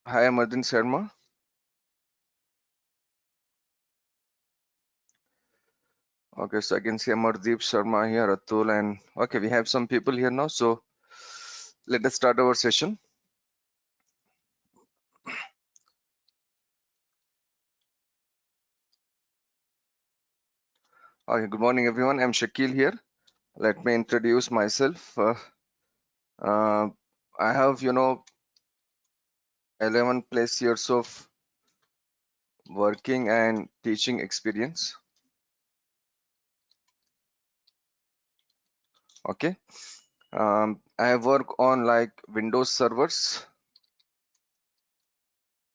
Hi, I'm Arjun Sharma. Okay, so I can see Amardeep Sharma here, Atul, and okay, we have some people here now. So let us start our session. Okay, good morning, everyone. I'm Shakil here. Let me introduce myself. Uh, I have, 11 plus years of working and teaching experience. Okay, I have worked on like Windows servers,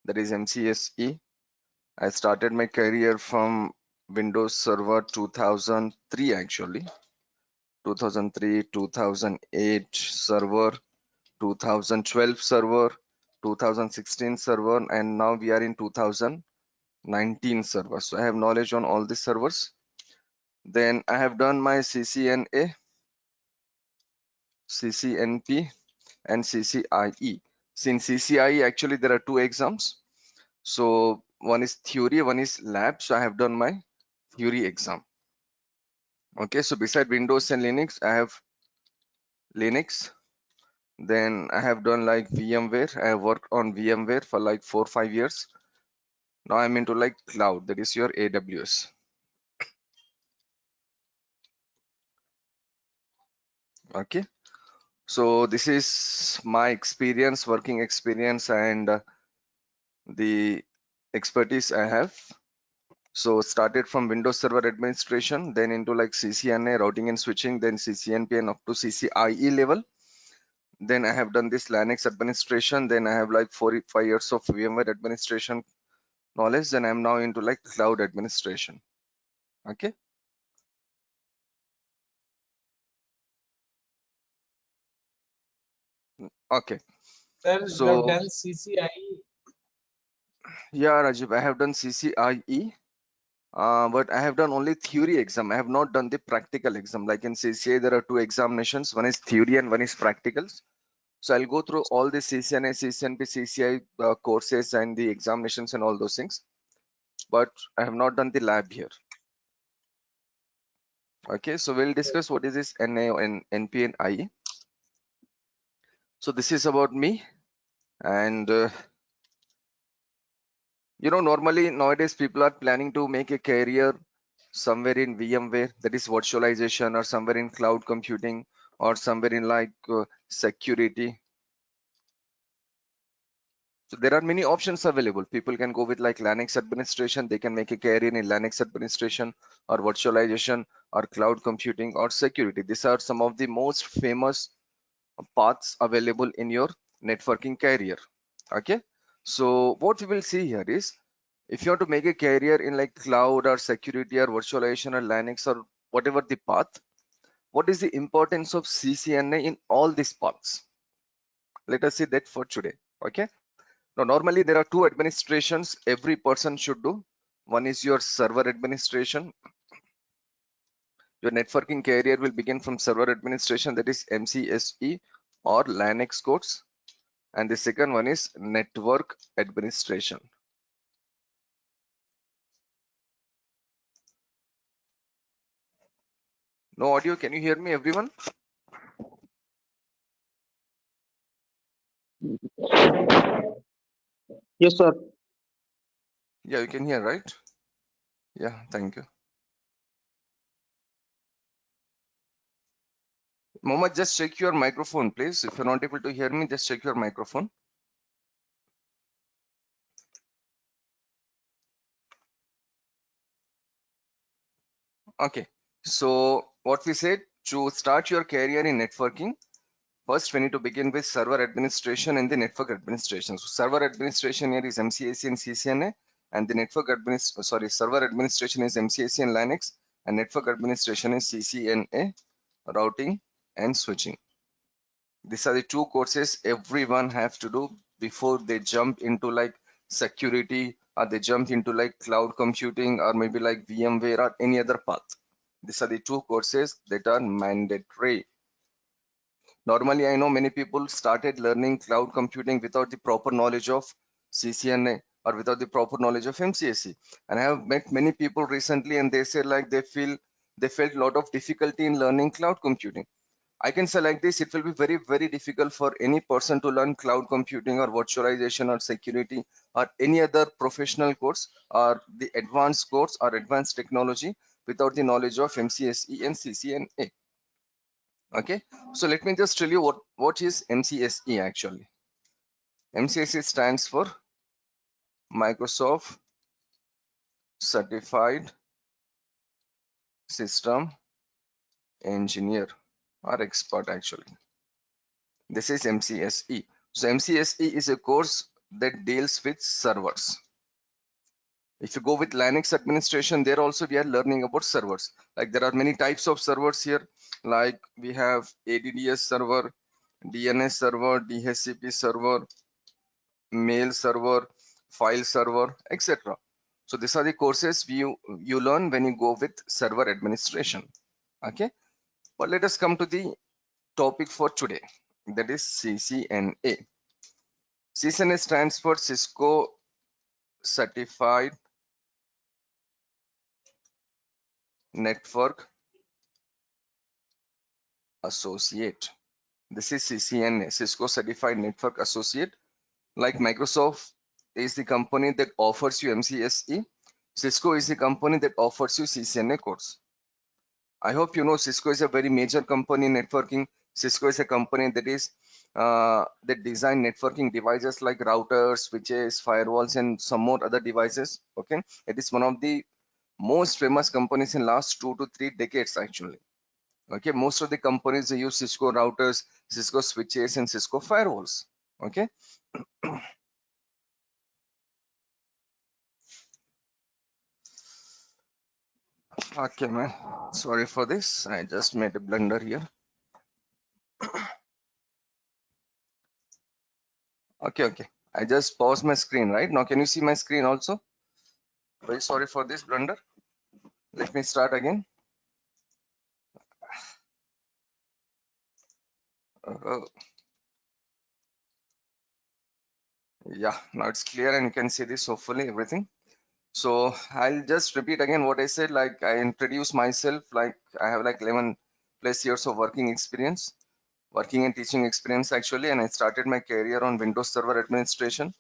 that is MCSE. I started my career from Windows Server 2003 actually. 2003, 2008 server, 2012 server, 2016 server, and now we are in 2019 server. So I have knowledge on all these servers. Then I have done my CCNA, CCNP, and CCIE. Since CCIE, actually there are two exams. So one is theory, one is lab. So I have done my theory exam. Okay, so beside Windows and Linux, I have Linux. Then I have done like VMware. I have worked on VMware for like 4-5 years. Now I'm into like cloud, that is your AWS. Okay, so this is my experience, working experience, and the expertise I have. So started from Windows Server administration, then into like CCNA, routing and switching, then CCNP and up to CCIE level. Then I have done this Linux administration. Then I have like 4-5 years of VMware administration knowledge. Then I'm now into like cloud administration. Okay. Okay. Sir, you have So done CCIE. yeah, Rajiv, I have done CCIE, but I have done only theory exam. I have not done the practical exam. Like in CCA, there are two examinations. One is theory and one is practicals. So I'll go through all the CCNA, CCNP, CCI courses and the examinations and all those things. But I have not done the lab here. Okay, so we'll discuss what is this NA and NP and IE. So this is about me, and normally nowadays people are planning to make a career somewhere in VMware, that is virtualization, or somewhere in cloud computing, or somewhere in like security. So there are many options available. People can go with like Linux administration. They can make a career in Linux administration or virtualization or cloud computing or security. These are some of the most famous paths available in your networking career. Okay. So what we will see here is, if you want to make a career in like cloud or security or virtualization or Linux or whatever the path, what is the importance of CCNA in all these paths? Let us see that for today. Okay. Now, normally there are two administrations every person should do. One is your server administration. Your networking career will begin from server administration, that is MCSE or Linux codes. And the second one is network administration. No audio. Can you hear me, everyone? Yes, sir. Yeah, you can hear, right? Yeah, thank you. Mohammed, just check your microphone, please. If you're not able to hear me, just check your microphone. Okay. So what we said, to start your career in networking, first we need to begin with server administration and the network administration. So server administration here is MCAC and CCNA, and the server administration is MCAC and Linux, and network administration is CCNA, routing and switching. These are the two courses everyone has to do before they jump into like security, or they jump into like cloud computing, or maybe like VMware or any other path. These are the two courses that are mandatory. Normally, I know many people started learning cloud computing without the proper knowledge of CCNA or without the proper knowledge of MCSE. And I have met many people recently and they say like they felt a lot of difficulty in learning cloud computing. I can say like this, it will be very, very difficult for any person to learn cloud computing or virtualization or security or any other professional course or the advanced course or advanced technology without the knowledge of MCSE and CCNA. Okay, so let me just tell you what is MCSE actually. MCSE stands for Microsoft Certified System Engineer or Expert actually. This is MCSE. So MCSE is a course that deals with servers. If you go with Linux administration, there also we are learning about servers. Like there are many types of servers here. Like we have ADDS server, DNS server, DHCP server, mail server, file server, etc. So these are the courses you learn when you go with server administration. Okay, but let us come to the topic for today, that is CCNA. CCNA stands for Cisco Certified Network Associate. This is CCNA, Cisco Certified Network Associate. Like Microsoft is the company that offers you MCSE, Cisco is the company that offers you CCNA course. I hope you know Cisco is a very major company in networking. Cisco is a company that design networking devices like routers, switches, firewalls, and some more other devices. Okay, it is one of the most famous companies in last 2 to 3 decades actually. Okay, most of the companies they use Cisco routers, Cisco switches, and Cisco firewalls. Okay. Okay, man. Sorry for this. I just made a blunder here. Okay. I just paused my screen, right? Now, can you see my screen also? Very sorry for this blunder. Let me start again. Uh, yeah, now it's clear and you can see this hopefully everything. So I'll just repeat again what I said. Like I introduce myself, like I have like 11 plus years of working experience, working and teaching experience actually, and I started my career on Windows Server Administration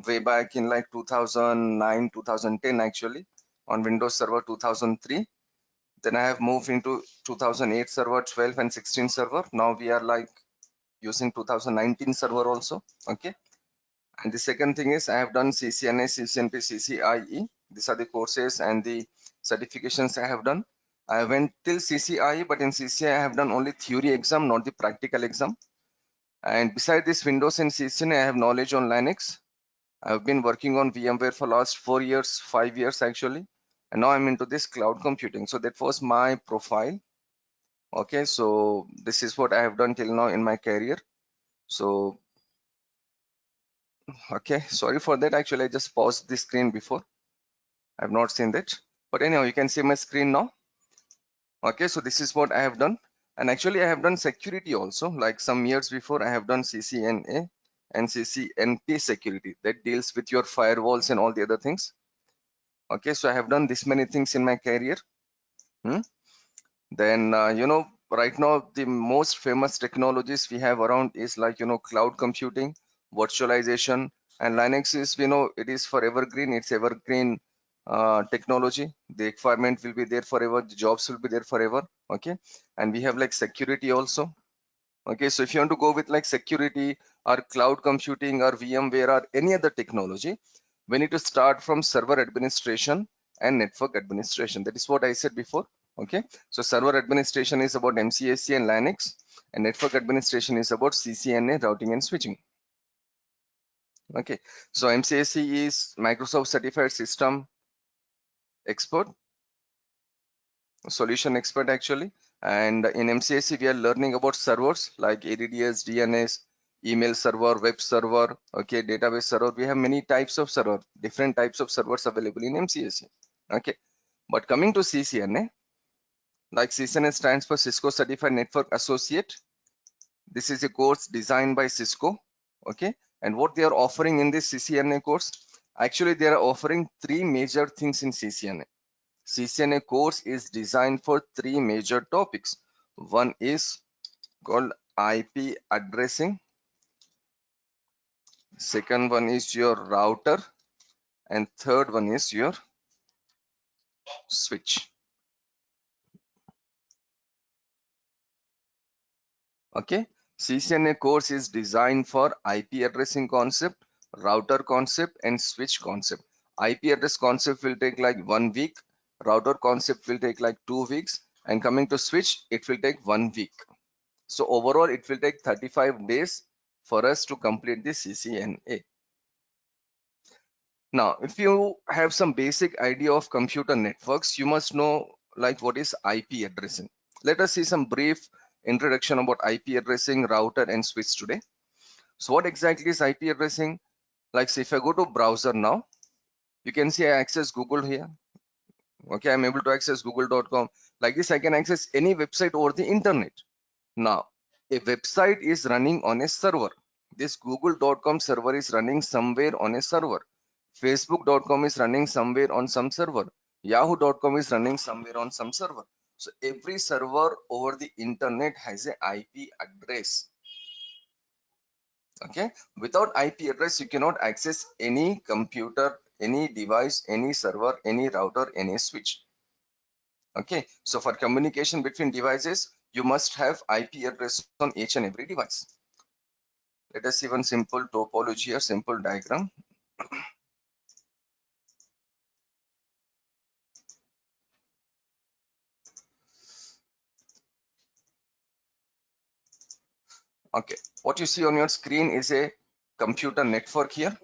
way back in like 2009, 2010 actually, on Windows Server 2003. Then I have moved into 2008 server, 12 and 16 server. Now we are like using 2019 server also. Okay. And the second thing is I have done CCNA, CCNP, CCIE. These are the courses and the certifications I have done. I went till CCIE, but in CCIE I have done only theory exam, not the practical exam. And beside this Windows and CCNA, I have knowledge on Linux. I've been working on VMware for last 4 years, 5 years actually. And now I'm into this cloud computing. So that was my profile. Okay, so this is what I have done till now in my career. So okay, sorry for that. Actually, I just paused the screen before. I've not seen that, but anyhow, you can see my screen now. Okay, so this is what I have done. And actually I have done security also. Like some years before I have done CCNA and CCNP security that deals with your firewalls and all the other things. Okay, so I have done this many things in my career. Then right now the most famous technologies we have around is like cloud computing, virtualization, and Linux is it is for evergreen. It's evergreen technology. The requirement will be there forever. The jobs will be there forever. Okay, and we have like security also. Okay, so if you want to go with like security or cloud computing or VMware or any other technology, we need to start from server administration and network administration. That is what I said before. Okay, so server administration is about MCSE and Linux, and network administration is about CCNA, routing and switching. Okay, so MCSE is Microsoft Certified System Expert, solution expert actually. And in MCSE we are learning about servers like ADDS, DNS, email server, web server, okay, database server. We have many types of server, different types of servers available in MCSE. Okay, but coming to CCNA, like CCNA stands for Cisco Certified Network Associate. This is a course designed by Cisco, okay, And what they are offering in this CCNA course, actually they are offering three major things in CCNA. CCNA course is designed for three major topics. One is called IP addressing, second one is your router, and third one is your switch. Okay, CCNA course is designed for IP addressing concept, router concept, and switch concept. IP address concept will take like 1 week, router concept will take like 2 weeks, and coming to switch, it will take 1 week. So overall, it will take 35 days for us to complete the CCNA. Now, if you have some basic idea of computer networks, you must know like what is IP addressing. Let us see some brief introduction about IP addressing, router, and switch today. So what exactly is IP addressing? Like say if I go to browser now, you can see I access Google here. Okay, I'm able to access google.com. Like this, I can access any website over the internet. Now, a website is running on a server. This google.com server is running somewhere on a server. Facebook.com is running somewhere on some server. Yahoo.com is running somewhere on some server. So every server over the internet has a IP address. Okay, without IP address, you cannot access any computer, any device, any server, any router, any switch. Okay, so for communication between devices, you must have IP address on each and every device. Let us see one simple topology or simple diagram. Okay, what you see on your screen is a computer network here,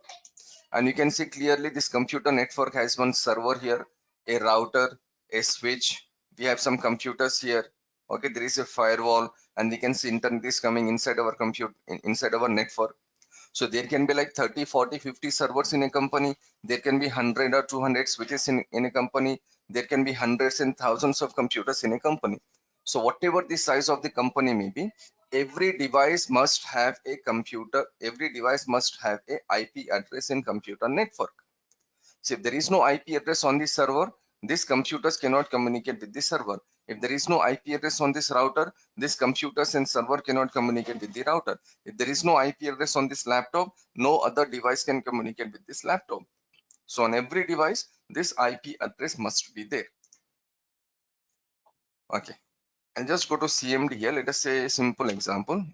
and you can see clearly this computer network has one server here, a router, a switch. We have some computers here. Okay, there is a firewall, and we can see internet is coming inside our compute inside our network. So there can be like 30, 40, 50 servers in a company. There can be 100 or 200 switches in a company. There can be hundreds and thousands of computers in a company. So whatever the size of the company may be, every device must have a computer. Every device must have a IP address in computer network. So if there is no IP address on this server, these computers cannot communicate with the server. If there is no IP address on this router, these computers and server cannot communicate with the router. If there is no IP address on this laptop, no other device can communicate with this laptop. So on every device, this IP address must be there. Okay, and just go to CMD here. Let us say a simple example.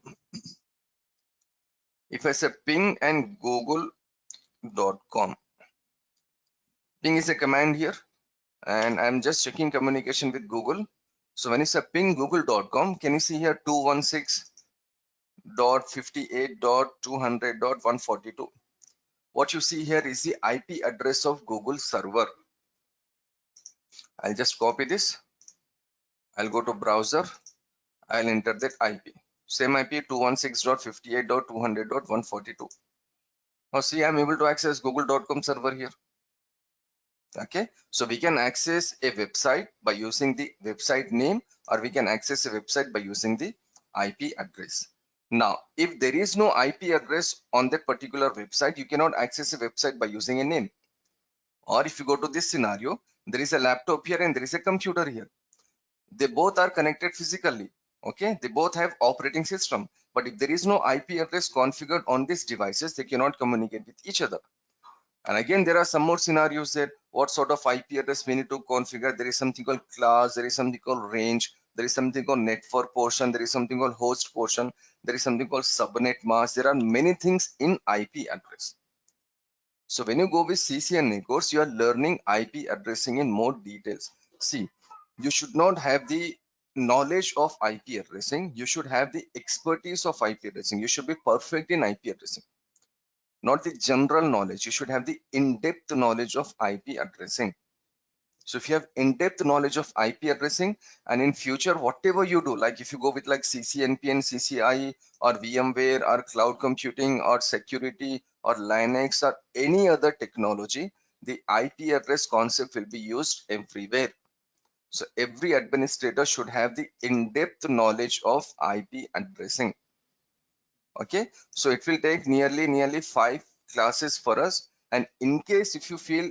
If I say ping and google.com, ping is a command here, and I'm just checking communication with Google. So when you say ping google.com, can you see here 216.58.200.142? What you see here is the IP address of Google server. I'll just copy this. I'll go to browser. I'll enter that IP. Same IP 216.58.200.142. Now see, I'm able to access google.com server here. Okay, so we can access a website by using the website name, or we can access a website by using the IP address. Now, if there is no IP address on that particular website, you cannot access a website by using a name. Or if you go to this scenario, there is a laptop here and there is a computer here. They both are connected physically. Okay, they both have operating system, but if there is no IP address configured on these devices, they cannot communicate with each other. And again, there are some more scenarios there. What sort of IP address we need to configure? There is something called class, there is something called range, there is something called network portion, there is something called host portion, there is something called subnet mask. There are many things in IP address. So when you go with CCNA course, you are learning IP addressing in more details. See, you should not have the knowledge of IP addressing. You should have the expertise of IP addressing. You should be perfect in IP addressing, not the general knowledge. You should have the in-depth knowledge of IP addressing. So if you have in-depth knowledge of IP addressing, and in future, whatever you do, like if you go with like CCNP and CCI or VMware or cloud computing or security or Linux or any other technology, the IP address concept will be used everywhere. So every administrator should have the in-depth knowledge of IP addressing. Okay, so it will take nearly 5 classes for us, and in case if you feel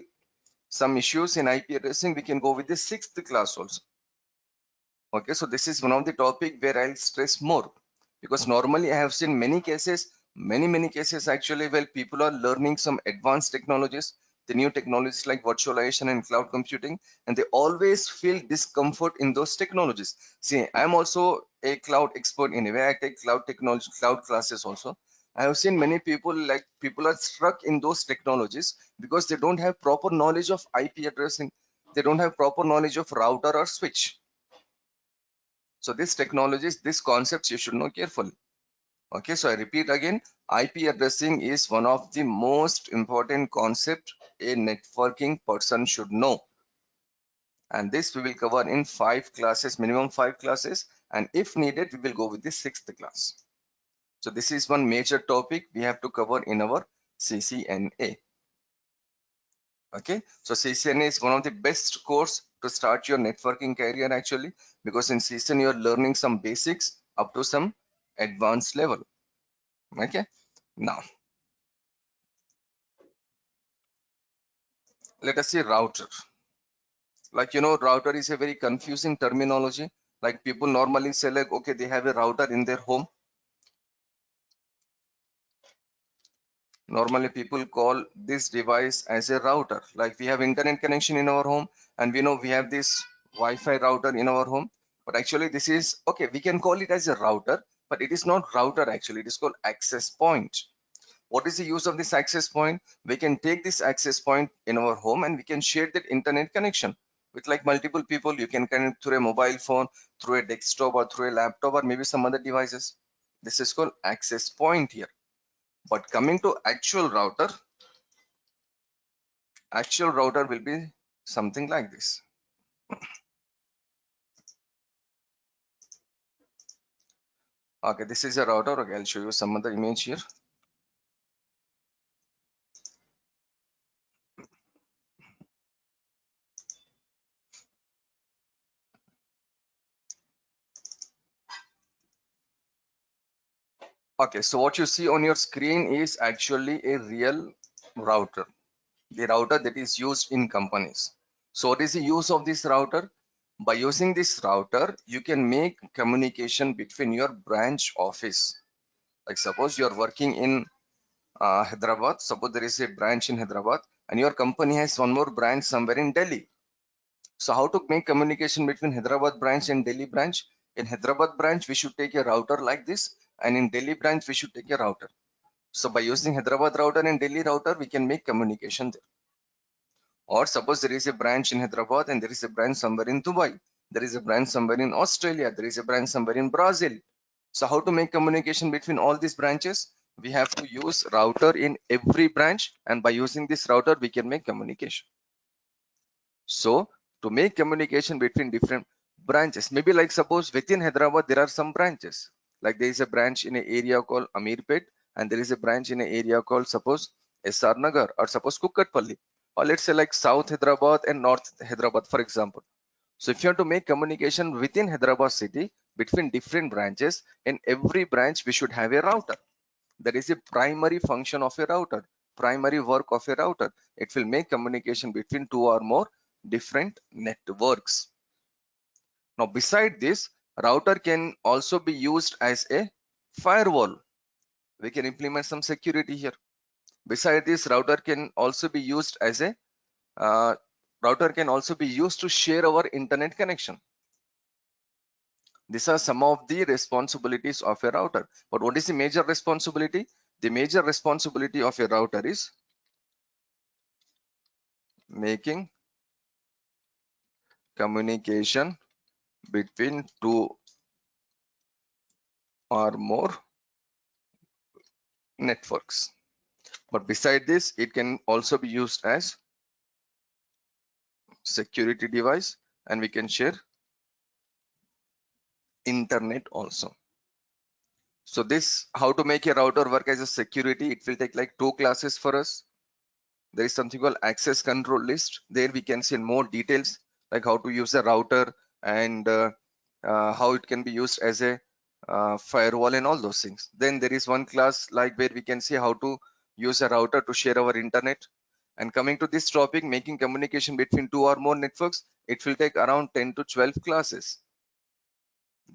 some issues in IP addressing, we can go with the 6th class also. Okay, so this is one of the topic where I'll stress more, because normally I have seen many cases, many cases actually, where people are learning some advanced technologies, the new technologies like virtualization and cloud computing, and they always feel discomfort in those technologies. See, I'm also a cloud expert anyway. I take cloud technology, cloud classes also. I have seen many people, like people are stuck in those technologies because they don't have proper knowledge of IP addressing. They don't have proper knowledge of router or switch. So these technologies, these concepts you should know carefully. Okay, so I repeat again, IP addressing is one of the most important concept a networking person should know. And this we will cover in 5 classes, minimum 5 classes. And if needed, we will go with the 6th class. So this is one major topic we have to cover in our CCNA. Okay, so CCNA is one of the best course to start your networking career actually, because in CCNA you're learning some basics up to some advanced level. Okay, now let us see router. Like, router is a very confusing terminology. Like, people normally say like, okay, they have a router in their home. Normally people call this device as a router. Like, we have internet connection in our home, and we know we have this Wi-Fi router in our home. But actually this is, okay, we can call it as a router, but it is not router actually. It is called access point. What is the use of this access point? We can take this access point in our home and we can share that internet connection with like multiple people. You can connect through a mobile phone, through a desktop, or through a laptop, or maybe some other devices. This is called access point here. But coming to actual router will be something like this. Okay, this is a router. Okay, I'll show you some other image here. Okay, so what you see on your screen is actually a real router, the router that is used in companies. So what is the use of this router? By using this router, you can make communication between your branch office. Like, suppose you're working in Hyderabad. Suppose there is a branch in Hyderabad and your company has one more branch somewhere in Delhi. So how to make communication between Hyderabad branch and Delhi branch? In Hyderabad branch, we should take a router like this, and in Delhi branch, we should take a router. So by using Hyderabad router and Delhi router, we can make communication there. Or suppose there is a branch in Hyderabad and there is a branch somewhere in Dubai. There is a branch somewhere in Australia. There is a branch somewhere in Brazil. So how to make communication between all these branches? We have to use router in every branch, and by using this router, we can make communication. So to make communication between different branches, maybe like suppose within Hyderabad, there are some branches. Like there is a branch in an area called Amirpet, and there is a branch in an area called suppose SR Nagar, or suppose Kukatpalli, or let's say like South Hyderabad and North Hyderabad, for example. So if you want to make communication within Hyderabad city between different branches, in every branch we should have a router. That is a primary function of a router, primary work of a router. It will make communication between two or more different networks. Now, beside this, router can also be used as a firewall. We can implement some security here. Beside this, uh, router can also be used to share our internet connection. These are some of the responsibilities of a router. But what is the major responsibility? The major responsibility of a router is making communication between two or more networks. But beside this, it can also be used as security device, and we can share internet also. So this, how to make a router work as a security, it will take like 2 classes for us. There is something called access control list. There we can see more details like how to use a router, and how it can be used as a firewall and all those things. Then there is one class like where we can see how to use a router to share our internet. And coming to this topic, making communication between two or more networks, it will take around 10 to 12 classes.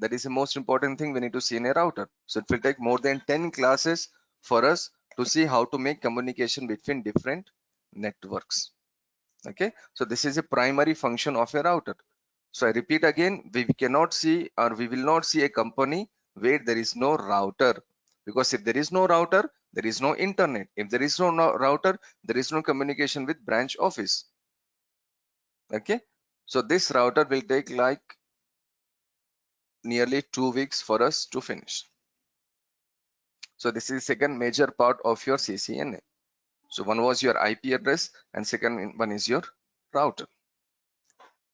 That is the most important thing we need to see in a router. So it will take more than 10 classes for us to see how to make communication between different networks. Okay, so this is a primary function of a router. So I repeat again, we cannot see, or we will not see a company where there is no router, because if there is no router, there is no internet. If there is no router, there is no communication with branch office. Okay, so this router will take like nearly 2 weeks for us to finish. So this is the second major part of your CCNA. So one was your IP address and second one is your router.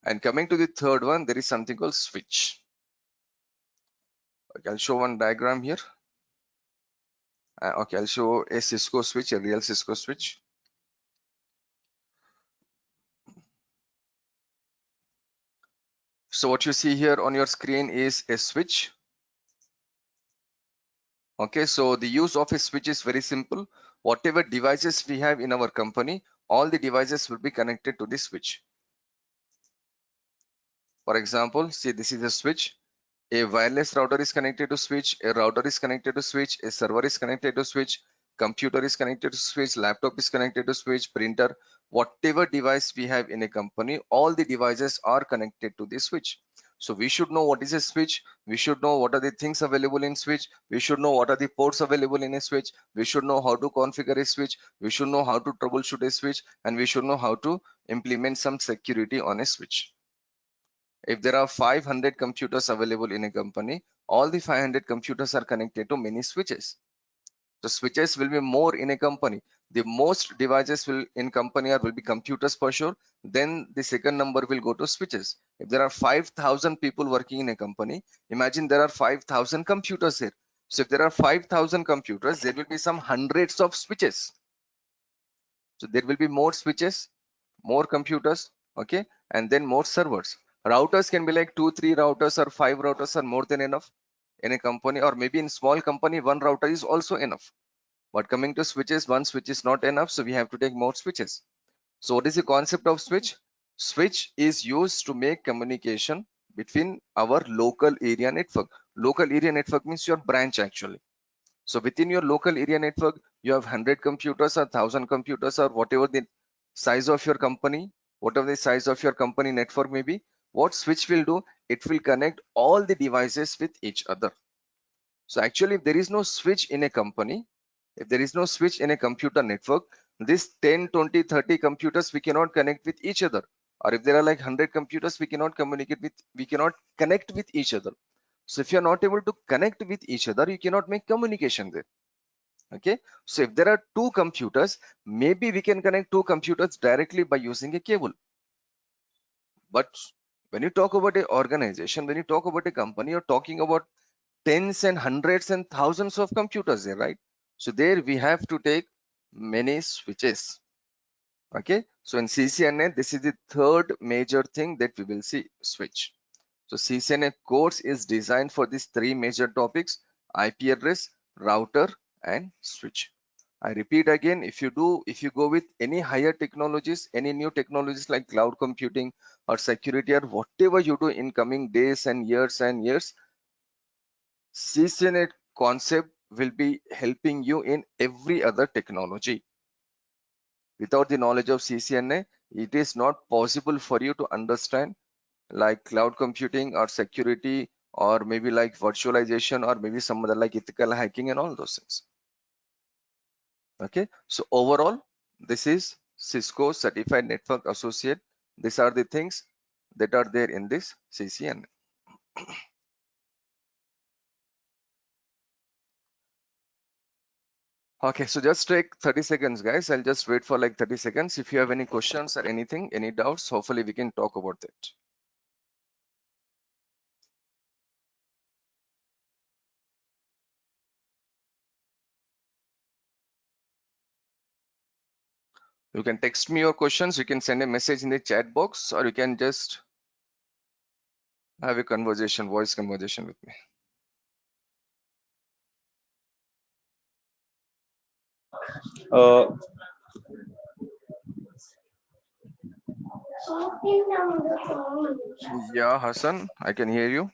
And coming to the third one, there is something called switch. Okay, I'll show one diagram here. Okay, I'll show a Cisco switch, a real Cisco switch. So what you see here on your screen is a switch. Okay, so the use of a switch is very simple. Whatever devices we have in our company, all the devices will be connected to the switch. For example, see, this is a switch. A wireless router is connected to switch, a router is connected to switch, a server is connected to switch, computer is connected to switch, laptop is connected to switch, printer, whatever device we have in a company, all the devices are connected to the switch. So we should know what is a switch, we should know what are the things available in switch, we should know what are the ports available in a switch, we should know how to configure a switch, we should know how to troubleshoot a switch, and we should know how to implement some security on a switch. If there are 500 computers available in a company, all the 500 computers are connected to many switches. The switches will be more in a company. The most devices will in company will be computers for sure. Then the second number will go to switches. If there are 5,000 people working in a company, imagine there are 5,000 computers here. So if there are 5,000 computers, there will be some hundreds of switches. So there will be more switches, more computers, okay, and then more servers. Routers can be like 2 3 routers or 5 routers are more than enough in a company, or maybe in small company one router is also enough. But coming to switches, one switch is not enough, so we have to take more switches. So what is the concept of switch? Switch is used to make communication between our local area network. Local area network means your branch actually. So within your local area network, you have 100 computers or 1,000 computers or whatever the size of your company, whatever the size of your company network may be. What switch will do? It will connect all the devices with each other. So actually, if there is no switch in a company, if there is no switch in a computer network, this 10, 20, 30 computers, we cannot connect with each other. Or if there are like 100 computers, we cannot communicate with, we cannot connect with each other. So if you're not able to connect with each other, you cannot make communication there. Okay, so if there are two computers, maybe we can connect two computers directly by using a cable. But when you talk about an organization, when you talk about a company, you're talking about tens and hundreds and thousands of computers there, right? So there we have to take many switches. Okay, so in CCNA, this is the third major thing that we will see, switch. So CCNA course is designed for these three major topics: IP address, router, and switch. I repeat again, if you go with any higher technologies, any new technologies like cloud computing or security or whatever you do in coming days and years, CCNA concept will be helping you in every other technology. Without the knowledge of CCNA, it is not possible for you to understand like cloud computing or security or maybe like virtualization or maybe some other like ethical hacking and all those things. Okay, so overall, this is Cisco Certified Network Associate. These are the things that are there in this CCNA. Okay, so just take 30 seconds, guys. I'll just wait for like 30 seconds. If you have any questions or anything, any doubts, hopefully we can talk about that. You can text me your questions, you can send a message in the chat box, or you can just have a conversation, voice conversation with me. Uh, Yeah, Hassan, I can hear you.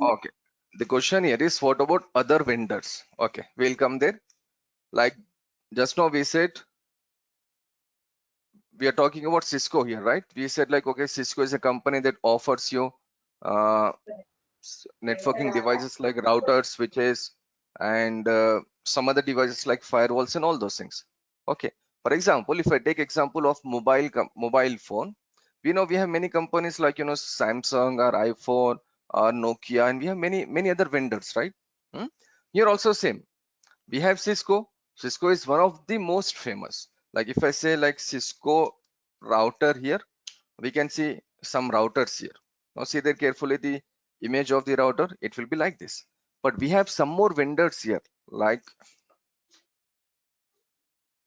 Okay. The question here is what about other vendors? Okay, we'll come there. Like just now we said we are talking about Cisco here, right? We said like okay, Cisco is a company that offers you uh, networking devices like routers, switches, and some other devices like firewalls and all those things. Okay. For example, if I take example of mobile phone, we know we have many companies like Samsung or iPhone or Nokia, and we have many other vendors, right? Hmm? Here also same. We have Cisco. Cisco is one of the most famous. Like if I say like Cisco router here, we can see some routers here. Now see there carefully the image of the router. It will be like this. But we have some more vendors here, like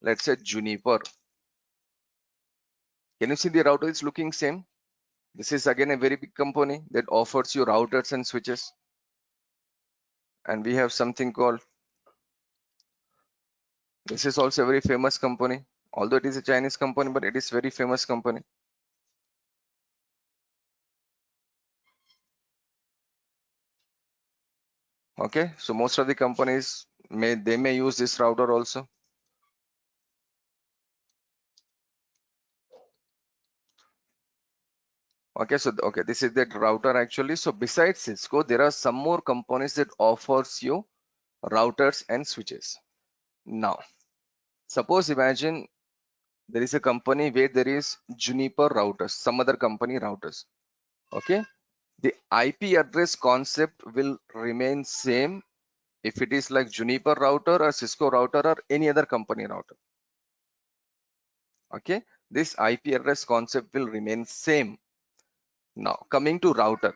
let's say Juniper. Can you see the router is looking same? This is again a very big company that offers you routers and switches. And we have something called, this is also a very famous company. Although it is a Chinese company, but it is very famous company. Okay, so most of the companies may use this router also. Okay, so okay, this is that router actually. So besides Cisco, there are some more companies that offers you routers and switches. Now, suppose imagine there is a company where there is Juniper routers, some other company routers. Okay, the IP address concept will remain same if it is like Juniper router or Cisco router or any other company router. Okay, this IP address concept will remain same. Now coming to router,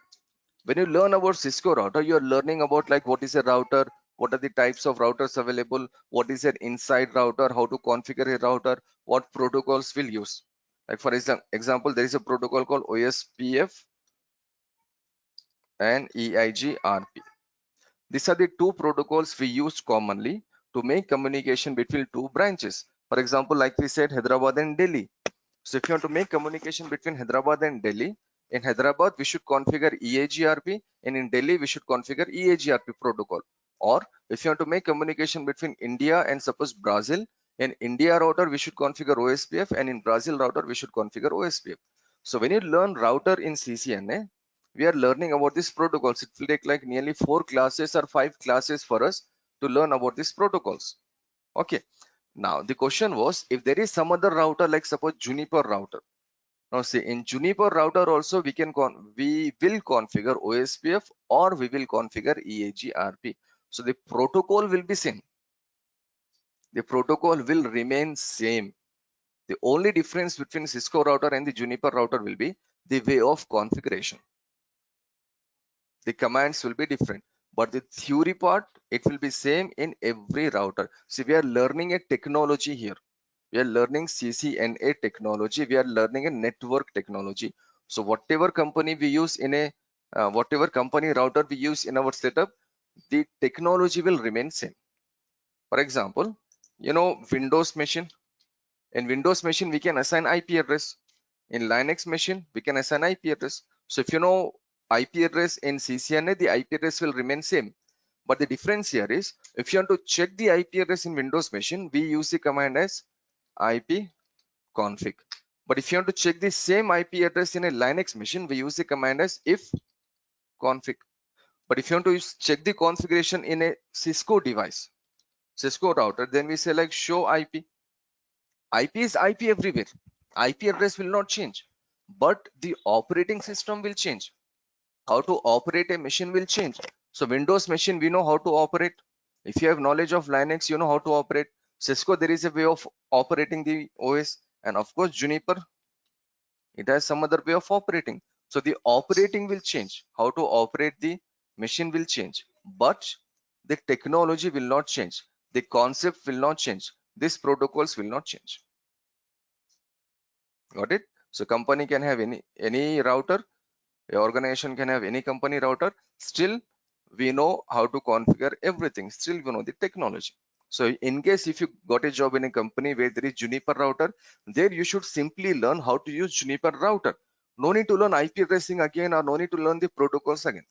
when you learn about Cisco router, you're learning about like what is a router, what are the types of routers available, what is an inside router, how to configure a router, what protocols will use. Like for example, there is a protocol called OSPF and EIGRP. These are the two protocols we use commonly to make communication between two branches. For example, like we said, Hyderabad and Delhi. So if you want to make communication between Hyderabad and Delhi, in Hyderabad we should configure EIGRP, and in Delhi we should configure EIGRP protocol. Or if you want to make communication between India and suppose Brazil, in India router we should configure OSPF, and in Brazil router we should configure OSPF. So when you learn router in CCNA, we are learning about these protocols. It will take like nearly 4 classes or 5 classes for us to learn about these protocols. Okay. Now the question was, if there is some other router like suppose Juniper router. Now see, in Juniper router also we will configure OSPF or we will configure EIGRP. So the protocol will be same. The protocol will remain same. The only difference between Cisco router and the Juniper router will be the way of configuration. The commands will be different, but the theory part, it will be same in every router. See, we are learning a technology here. We are learning CCNA technology. We are learning a network technology. So whatever company we use in a whatever company router we use in our setup, the technology will remain same. For example, Windows machine. In Windows machine, we can assign IP address. In Linux machine, we can assign IP address. So if you know IP address in CCNA, the IP address will remain same. But the difference here is, if you want to check the IP address in Windows machine, we use the command as IP config. But if you want to check the same IP address in a Linux machine, we use the command as if config. But if you want to check the configuration in a Cisco device, Cisco router, then we say like show IP. IP is IP everywhere. IP address will not change, but the operating system will change. How to operate a machine will change. So Windows machine, we know how to operate. If you have knowledge of Linux, you know how to operate. Cisco, there is a way of operating the OS, and of course Juniper, it has some other way of operating. So the operating will change. How to operate the machine will change, but the technology will not change. The concept will not change. These protocols will not change. Got it? So company can have any router, a organization can have any company router. Still, we know how to configure everything. Still, we know the technology. So in case if you got a job in a company where there is Juniper router, there you should simply learn how to use Juniper router. No need to learn IP addressing again, or no need to learn the protocols again.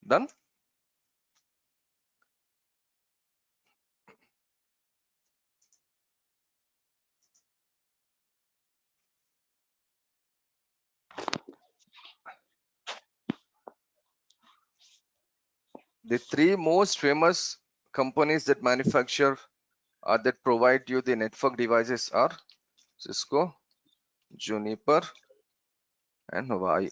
Done? The three most famous companies that manufacture or that provide you the network devices are Cisco, Juniper, and Huawei.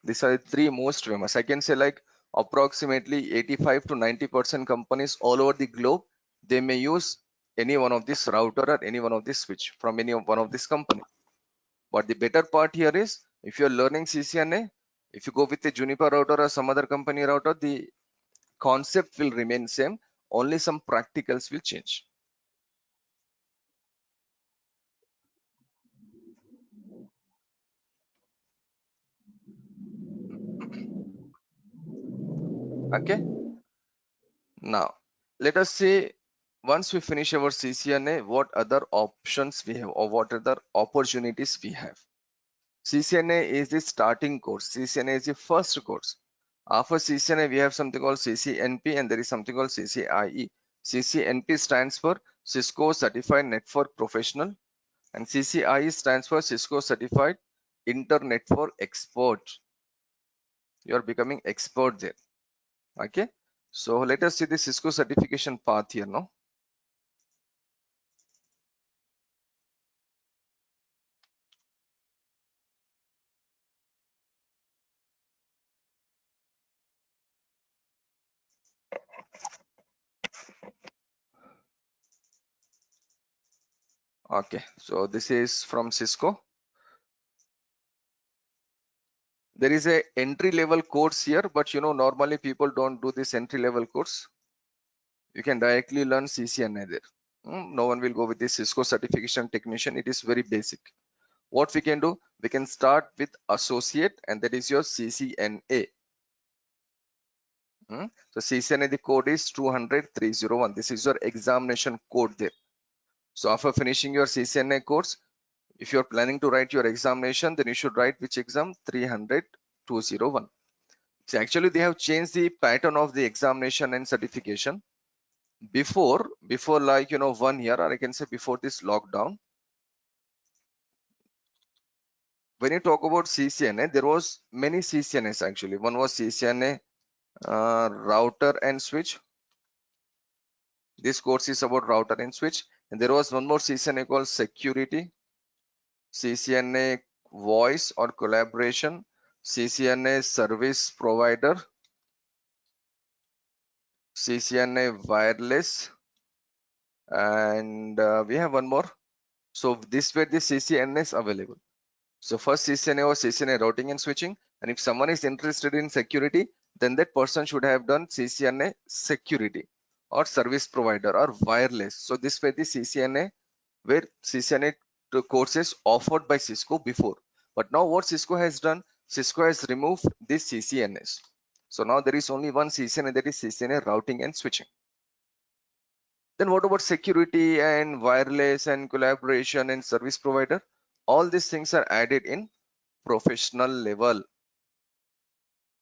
These are the three most famous. I can say like approximately 85 to 90% companies all over the globe, they may use any one of this router or any one of this switch from any one of this company. But the better part here is if you're learning CCNA, if you go with a Juniper router or some other company router, the concept will remain same. Only some practicals will change. Okay. Now let us see, once we finish our CCNA, what other options we have or what other opportunities we have. CCNA is the starting course. CCNA is the first course. After CCNA, we have something called CCNP and there is something called CCIE. CCNP stands for Cisco Certified Network Professional and CCIE stands for Cisco Certified Inter-Network Expert. You are becoming expert there. Okay. So let us see the Cisco certification path here now. Okay, so this is from Cisco. There is a entry level course here, but you know, normally people don't do this entry level course. You can directly learn CCNA there. No one will go with this Cisco certification technician. It is very basic. What we can do, we can start with associate and that is your CCNA. So CCNA, the code is 200-301. This is your examination code there. So after finishing your CCNA course, if you're planning to write your examination, then you should write which exam? 300-201. So actually they have changed the pattern of the examination and certification. Before like, you know, 1 year, or I can say before this lockdown, when you talk about CCNA, there was many CCNAs actually. One was CCNA router and switch. This course is about router and switch. And there was one more CCNA called security, CCNA voice or collaboration, CCNA service provider, CCNA wireless, and we have one more. So this were the CCNAs available. So first CCNA was CCNA routing and switching, and if someone is interested in security, then that person should have done CCNA security or service provider or wireless. So this were the CCNA where CCNA courses offered by Cisco before. But now what Cisco has done, Cisco has removed these CCNAs. So now there is only one CCNA, that is CCNA routing and switching. Then what about security and wireless and collaboration and service provider? All these things are added in professional level.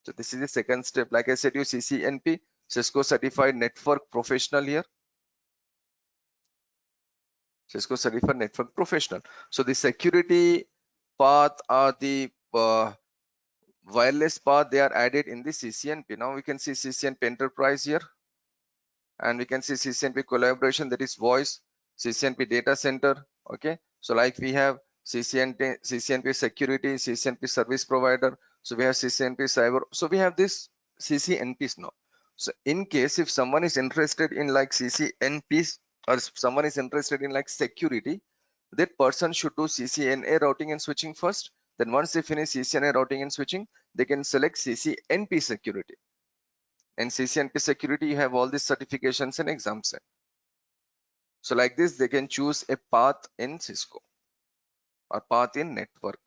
So this is the second step. Like I said, you CCNP, Cisco Certified Network Professional here. Cisco Certified Network Professional. So the security path or the wireless path, they are added in the CCNP. Now we can see CCNP Enterprise here. And we can see CCNP Collaboration, that is voice, CCNP Data Center. Okay. So like we have CCNP Security, CCNP Service Provider. So we have CCNP Cyber. So we have this CCNPs now. So in case if someone is interested in like CCNPs or someone is interested in like security, that person should do CCNA routing and switching first. Then once they finish CCNA routing and switching, they can select CCNP security. And CCNP security, you have all these certifications and exams. So like this, they can choose a path in Cisco or path in network.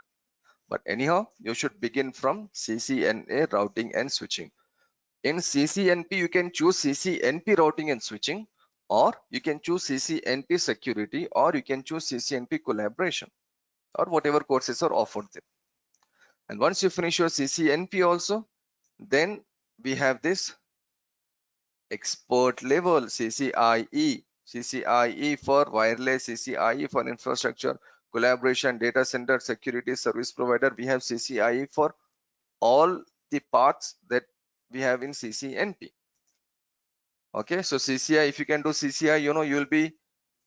But anyhow, you should begin from CCNA routing and switching. In CCNP, you can choose CCNP routing and switching, or you can choose CCNP security, or you can choose CCNP collaboration, or whatever courses are offered there. And once you finish your CCNP also, then we have this expert level CCIE. CCIE for wireless, CCIE for infrastructure, collaboration, data center, security, service provider. We have CCIE for all the parts that we have in CCNP. Okay, so CCI, if you can do CCI, you know, you will be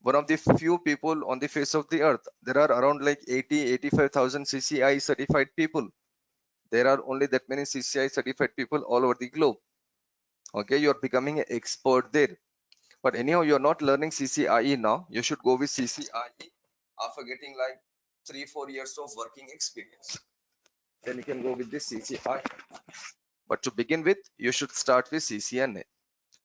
one of the few people on the face of the earth. There are around like 85,000 CCI certified people. There are only that many CCI certified people all over the globe. Okay, you're becoming an expert there. But anyhow, you're not learning CCIE now. You should go with CCIE after getting like 3-4 years of working experience. Then you can go with this CCIE. But to begin with, you should start with CCNA.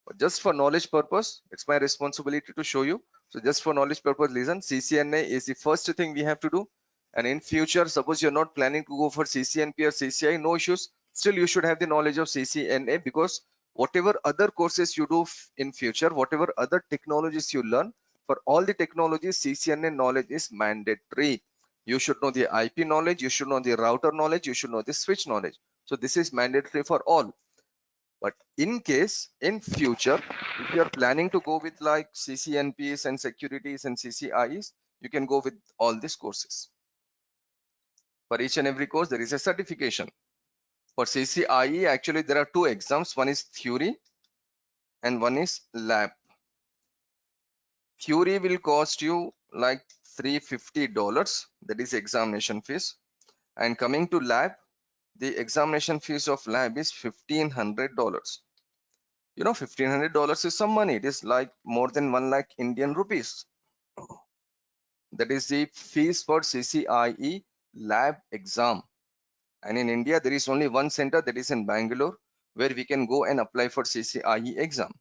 But just for knowledge purpose, it's my responsibility to show you. So just for knowledge purpose, listen, CCNA is the first thing we have to do. And in future, suppose you're not planning to go for CCNP or CCI, no issues. Still, you should have the knowledge of CCNA, because whatever other courses you do in future, whatever other technologies you learn, for all the technologies, CCNA knowledge is mandatory. You should know the IP knowledge, you should know the router knowledge, you should know the switch knowledge. So this is mandatory for all. But in case in future, if you're planning to go with like CCNPs and securities and CCIs, you can go with all these courses. For each and every course, there is a certification. For CCIE, actually, there are two exams. One is theory and one is lab. Theory will cost you like $350. That is examination fees. And coming to lab, the examination fees of lab is $1,500. You know, $1,500 is some money. It is like more than 1 lakh Indian rupees. That is the fees for CCIE lab exam. And in India, there is only one center, that is in Bangalore, where we can go and apply for CCIE exam,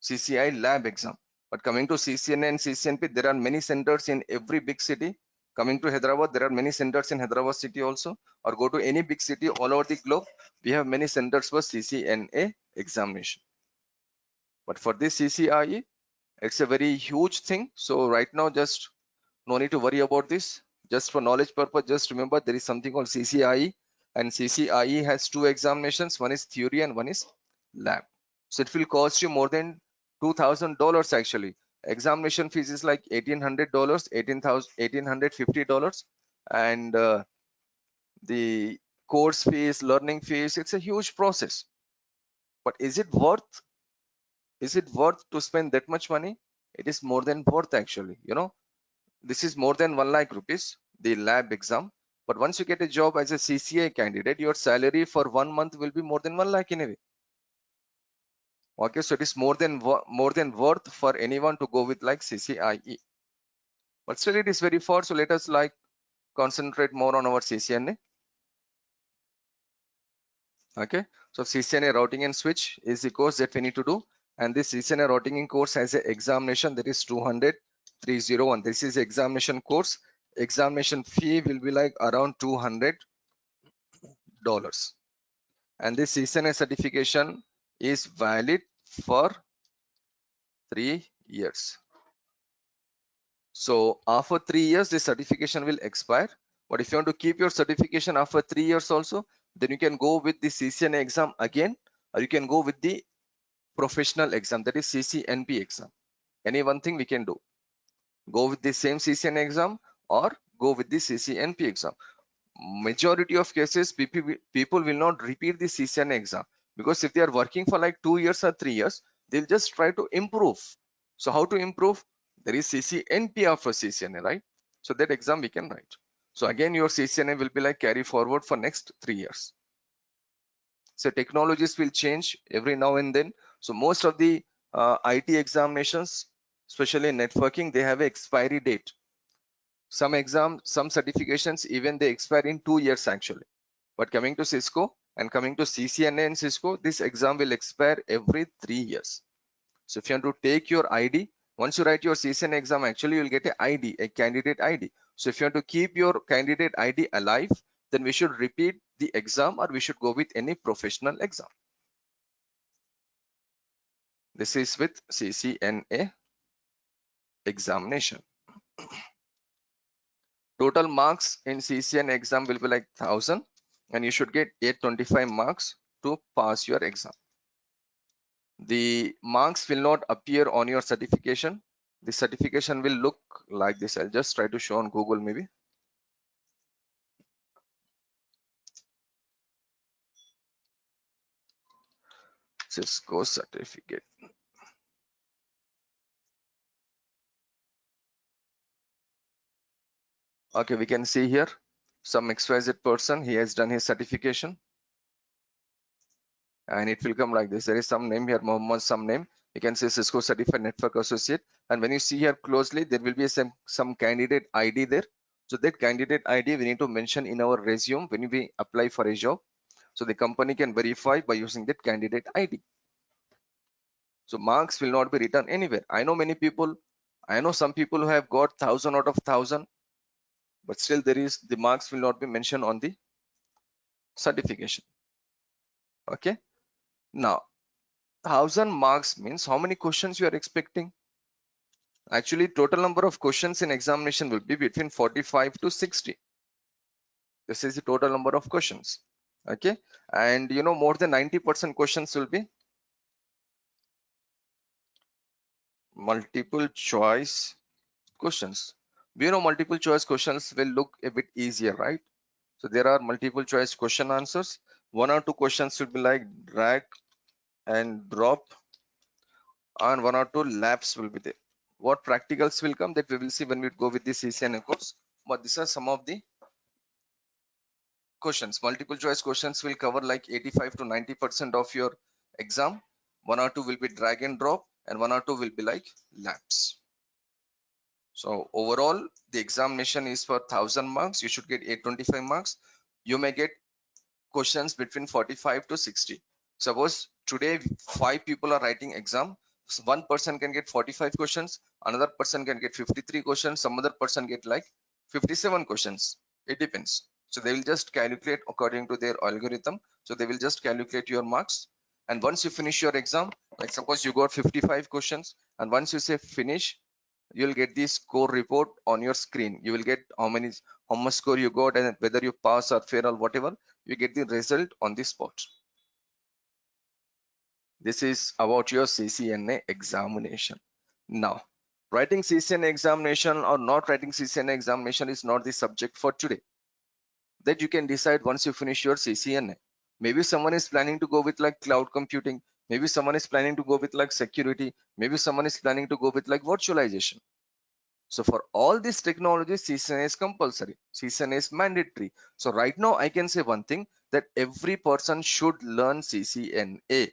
CCI lab exam. But coming to CCNA and CCNP, there are many centers in every big city. Coming to Hyderabad, there are many centers in Hyderabad city also, or go to any big city all over the globe. We have many centers for CCNA examination. But for this CCIE, it's a very huge thing. So right now, just no need to worry about this. Just for knowledge purpose, just remember there is something called CCIE, and CCIE has two examinations. One is theory and one is lab. So it will cost you more than $2,000 actually. Examination fees is like $1,800, $1,850, and the course fees, learning fees, it's a huge process. But is it worth? Is it worth to spend that much money? It is more than worth actually. You know, this is more than 1 lakh rupees, the lab exam. But once you get a job as a CCI candidate, your salary for 1 month will be more than 1 lakh in a way. Okay, so it is more than worth for anyone to go with like CCIE. But still, it is very far. So let us like concentrate more on our CCNA. Okay, so CCNA routing and switch is the course that we need to do. And this CCNA routing and course has an examination that is 200,301. This is examination course. Examination fee will be like around $200. And this CCNA certification is valid for 3 years. So after 3 years, the certification will expire. But if you want to keep your certification after 3 years also, then you can go with the CCNA exam again, or you can go with the professional exam, that is CCNP exam. Any one thing we can do. Go with the same CCNA exam or go with the CCNP exam. Majority of cases, people will not repeat the CCNA exam, because if they are working for like 2 years or 3 years, they'll just try to improve. So how to improve? There is CCNP after CCNA, right? So that exam we can write. So again, your CCNA will be like carry forward for next 3 years. So technologies will change every now and then. So most of the IT examinations, especially networking, they have an expiry date. Some certifications, even they expire in 2 years actually. But coming to Cisco and coming to CCNA and Cisco, this exam will expire every 3 years. So if you want to take your ID, once you write your CCNA exam, actually you'll get a ID, a candidate ID. So if you want to keep your candidate ID alive, then we should repeat the exam, or we should go with any professional exam. This is with CCNA examination. Total marks in CCNA exam will be like 1000, and you should get 825 marks to pass your exam. The marks will not appear on your certification. The certification will look like this. I'll just try to show on Google maybe. Cisco certificate. Okay, we can see here some XYZ person, he has done his certification, and it will come like this. There is some name here, Mohammed, some name. You can say Cisco Certified Network Associate, and when you see here closely, there will be some candidate ID there. So that candidate ID we need to mention in our resume when we apply for a job, so the company can verify by using that candidate ID. So marks will not be written anywhere. I know many people, I know some people who have got 1000 out of 1000, but still the marks will not be mentioned on the certification. Okay, now 1000 marks means how many questions you are expecting? Actually, total number of questions in examination will be between 45 to 60. This is the total number of questions. Okay, and you know, more than 90% questions will be multiple choice questions. You know, multiple choice questions will look a bit easier, right? So there are multiple choice question answers. 1 or 2 questions will be like drag and drop, and 1 or 2 labs will be there. What practicals will come, that we will see when we go with the CCNA course. But these are some of the questions. Multiple choice questions will cover like 85 to 90% of your exam. 1 or 2 will be drag and drop, and 1 or 2 will be like labs. So overall, the examination is for 1000 marks. You should get 825 marks. You may get questions between 45 to 60. Suppose today 5 people are writing exam. So one person can get 45 questions, another person can get 53 questions, some other person get like 57 questions. It depends. So they will just calculate according to their algorithm. So they will just calculate your marks. And once you finish your exam, like suppose you got 55 questions, and once you say finish, you'll get the score report on your screen. You will get how much score you got, and whether you pass or fail or whatever, you get the result on the spot. This is about your CCNA examination. Now, writing CCNA examination or not writing CCNA examination is not the subject for today. That you can decide once you finish your CCNA. Maybe someone is planning to go with like cloud computing. Maybe someone is planning to go with like security. Maybe someone is planning to go with like virtualization. So for all these technologies, CCNA is compulsory. CCNA is mandatory. So right now I can say one thing, that every person should learn CCNA.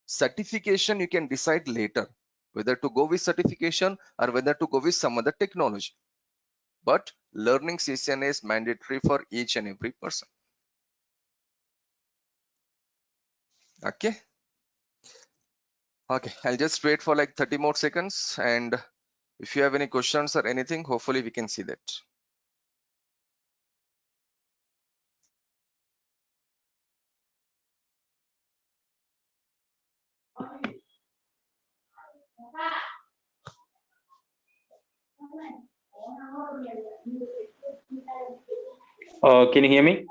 Certification you can decide later, whether to go with certification or whether to go with some other technology. But learning CCNA is mandatory for each and every person. Okay. Okay, I'll just wait for like 30 more seconds, and if you have any questions or anything, hopefully we can see that. Can you hear me?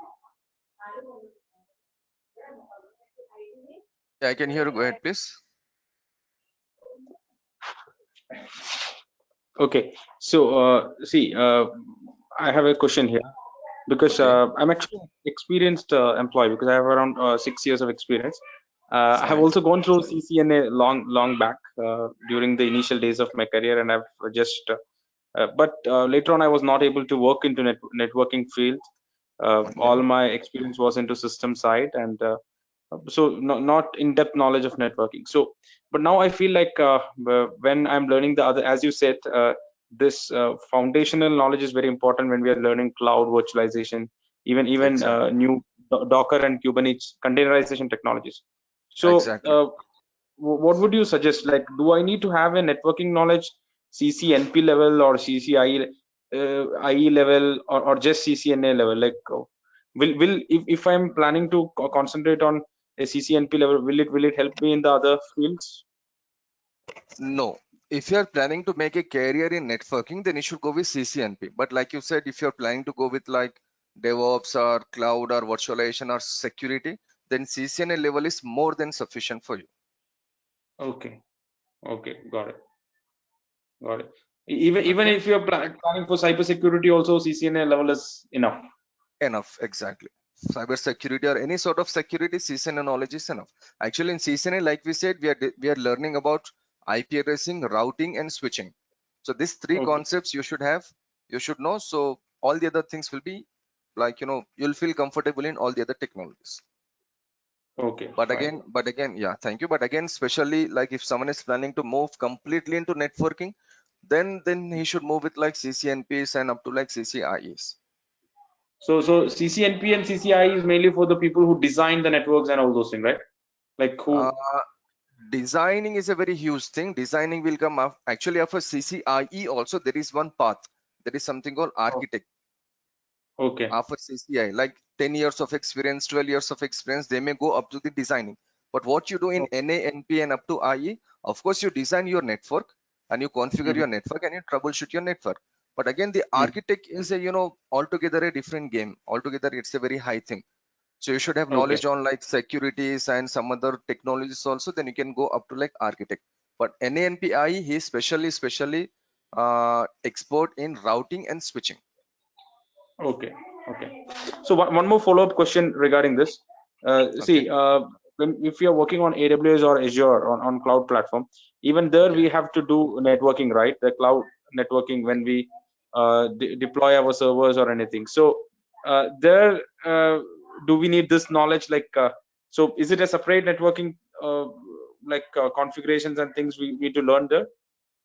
Yeah, I can hear you. Go ahead, please. Okay, so see, I have a question here because Okay, I'm actually an experienced employee because I have around 6 years of experience. I have fine. also gone through CCNA long back during the initial days of my career, and I've just but later on I was not able to work into networking field. Okay, All my experience was into system side, and so not in-depth knowledge of networking. So but now I feel like when I'm learning the other, as you said, this foundational knowledge is very important when we are learning cloud virtualization, even Exactly. new Docker and Kubernetes containerization technologies. So Exactly. what would you suggest? Like, do I need to have a networking knowledge, CCNP level or CCIE IE level, or just CCNA level? Like, will if I'm planning to concentrate on a CCNP level, will it help me in the other fields? No. If you're planning to make a career in networking, then you should go with CCNP. But like you said, if you're planning to go with like DevOps or cloud or virtualization or security, then CCNA level is more than sufficient for you. Okay, okay, got it, got it. Even Okay. if you're planning for cybersecurity, also CCNA level is enough. Enough, exactly. Cyber security or any sort of security, CCNA knowledge is enough. Actually, in CCNA, like we said, we are learning about IP addressing, routing, and switching. So these three Okay, concepts you should have, you should know. So all the other things will be like, you'll feel comfortable in all the other technologies. okay, fine. But again, yeah, thank you. But again, especially like if someone is planning to move completely into networking, then he should move with like CCNPs and up to like CCIEs. So CCNP and CCI is mainly for the people who design the networks and all those things, right? Like Uh, who? Designing is a very huge thing. Designing will come actually after CCIE also. There is one path. There is something called Oh, architect okay. after CCI. Like 10 years of experience, 12 years of experience, they may go up to the designing. But what you do in Oh, NA, NP, and up to IE, of course, you design your network and you configure mhm, your network and you troubleshoot your network. But again, the mhm. architect is a altogether a different game. Altogether, it's a very high thing. So you should have Okay, knowledge on like securities and some other technologies also. Then you can go up to like architect. But NANPI, he is specially expert in routing and switching. okay, okay. So one more follow-up question regarding this. Okay. See, if you're working on AWS or Azure on cloud platform, even there Okay. we have to do networking, right? The cloud networking when we deploy our servers or anything. So there, do we need this knowledge? Like, so is it a separate networking, like configurations and things we need to learn there?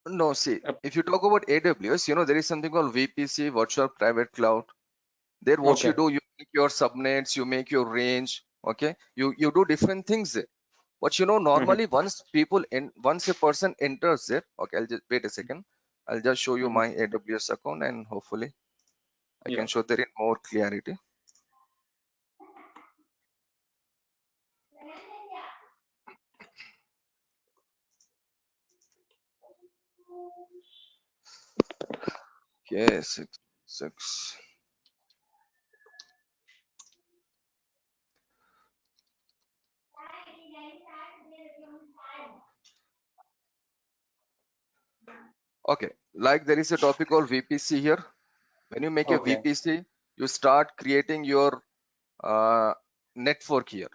No, see, Uh, if you talk about AWS, there is something called VPC, Virtual Private Cloud. There, what you Okay. do, you make your subnets, you make your range. Okay. You do different things there. But Hmm. normally once a person enters there, okay, I'll just wait a second. I'll just show you Hmm. my AWS account and hopefully I Yeah. can show there in more clarity. Okay, six. Okay, like there is a topic called VPC here. When you make a Okay. VPC, you start creating your uh, network here.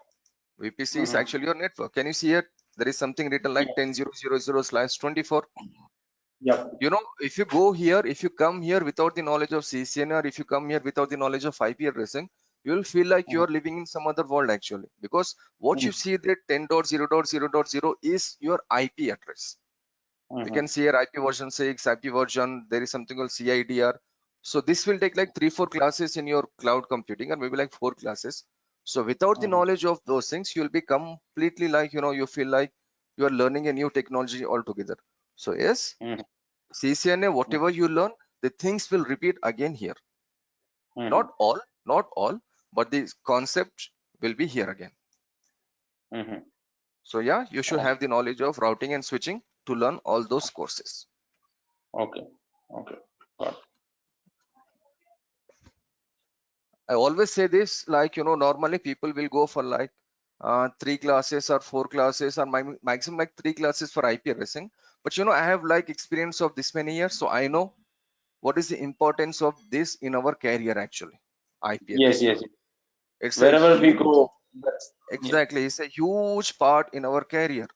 VPC is Hmm. actually your network. Can you see it? There is something written like 10.0.0.0/24. Yeah. If you go here, if you come here without the knowledge of CCNA, or if you come here without the knowledge of IP addressing, you will feel like you Mhm, are living in some other world actually. Because what you mhm, see there 10.0.0.0 is your IP address. We mhm, can see here IP version 6, IP version, there is something called CIDR. So this will take like 3-4 classes in your cloud computing, or maybe like 4 classes. So without the mhm, knowledge of those things, you'll be completely like, you feel like you are learning a new technology altogether. So yes, mhm, CCNA, whatever you learn, the things will repeat again here. mhm, Not all, but the concept will be here again. mhm. So yeah, you should Oh, have the knowledge of routing and switching to learn all those courses. okay. Okay. Got I always say this, like, normally people will go for like 3 classes or 4 classes or maximum like 3 classes for IP addressing. But I have like experience of this many years, so I know what is the importance of this in our career actually. IP Yes, addressing. yes. It's a Wherever we huge, go, that's yeah. exactly, it's a huge part in our career.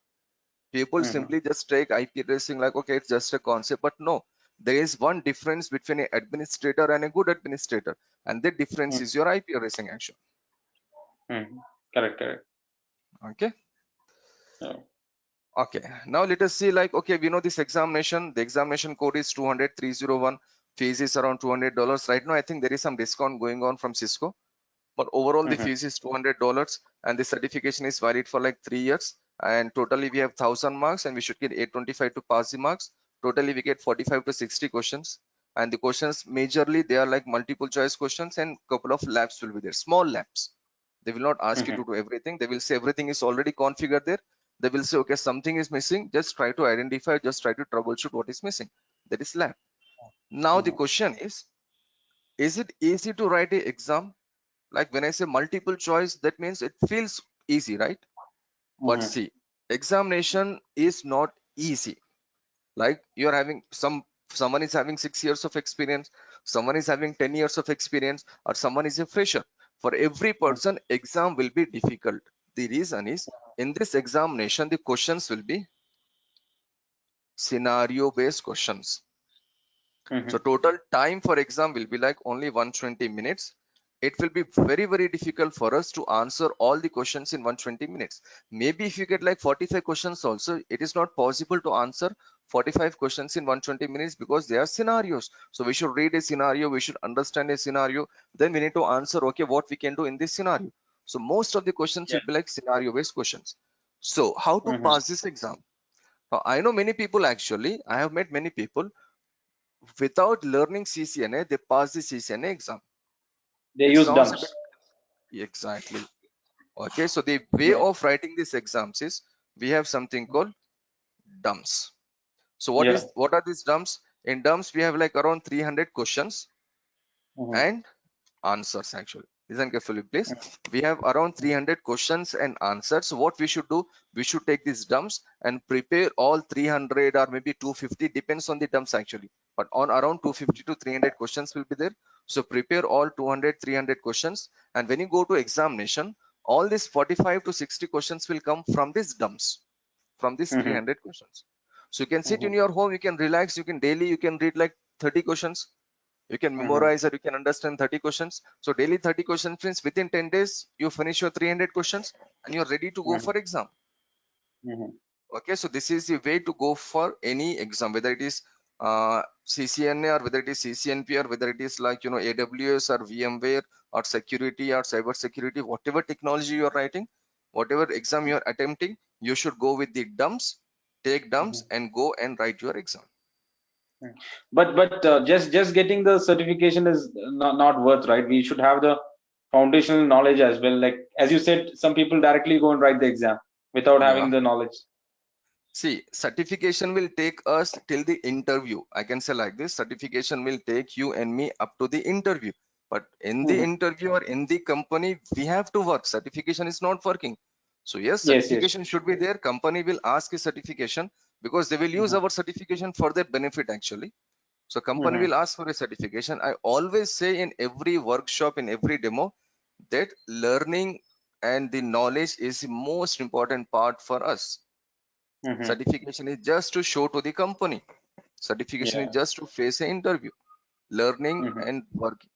People Mhm, simply just take IP addressing like, okay, it's just a concept, but no, there is one difference between an administrator and a good administrator, and the difference mhm, is your IP addressing action. mhm. Correct, correct. Okay. Yeah. Okay, now let us see, like, okay, we know this examination, the examination code is 200-301, fees is around $200. Right now, I think there is some discount going on from Cisco, but overall the fees is $200 and the certification is valid for like 3 years. And totally we have 1000 marks and we should get 825 to pass the marks. Totally we get 45 to 60 questions. And the questions majorly they are like multiple choice questions and couple of labs will be there, small labs. They will not ask you to do everything. They will say everything is already configured there. They will say, okay, something is missing. Just try to identify, just try to troubleshoot what is missing. That is lab. Now the question is it easy to write a exam? Like when I say multiple choice, that means it feels easy, right? But see, examination is not easy. Like you're having someone is having 6 years of experience, someone is having 10 years of experience, or someone is a fresher. For every person, exam will be difficult. The reason is in this examination, the questions will be scenario based questions. So total time for exam will be like only 120 minutes. It will be very, very difficult for us to answer all the questions in 120 minutes. Maybe if you get like 45 questions also, it is not possible to answer 45 questions in 120 minutes because they are scenarios. So we should read a scenario, we should understand a scenario, then we need to answer, okay, what we can do in this scenario. So most of the questions will be like scenario based questions. So how to pass this exam? Now, I know many people actually, I have met many people without learning CCNA, they pass the CCNA exam. They It use sounds a bit dumps. exactly. Okay, so the way of writing these exams is we have something called dumps. So what are these dumps? In dumps, we have like around 300 questions and answers actually. Listen carefully, please. We have around 300 questions and answers. So what we should do, we should take these dumps and prepare all 300 or maybe 250, depends on the dumps actually. But on around 250 to 300 questions will be there. So prepare all 200, 300 questions. And when you go to examination, all these 45 to 60 questions will come from these dumps, from these 300 questions. So you can sit in your home, you can relax, you can daily, you can read like 30 questions. You can memorize or you can understand 30 questions. So daily 30 questions means within 10 days, you finish your 300 questions and you're ready to go for exam. Okay, so this is the way to go for any exam, whether it is CCNA or whether it is CCNP or whether it is like, you know, AWS or VMware or security or cyber security, whatever technology you're writing, whatever exam you're attempting, you should go with the dumps, take dumps and go and write your exam. But just getting the certification is not worth, right? We should have the foundational knowledge as well. Like as you said, some people directly go and write the exam without having Yeah. the knowledge. See, certification will take us till the interview. I can say like this, certification will take you and me up to the interview. But in the interview or in the company, we have to work. Certification is not working. So yes, Yes. certification should be there. Company will ask a certification because they will use our certification for their benefit actually. So company will ask for a certification. I always say in every workshop, in every demo, that learning and the knowledge is the most important part for us. Certification is just to show to the company. Certification is just to face an interview. Learning and working.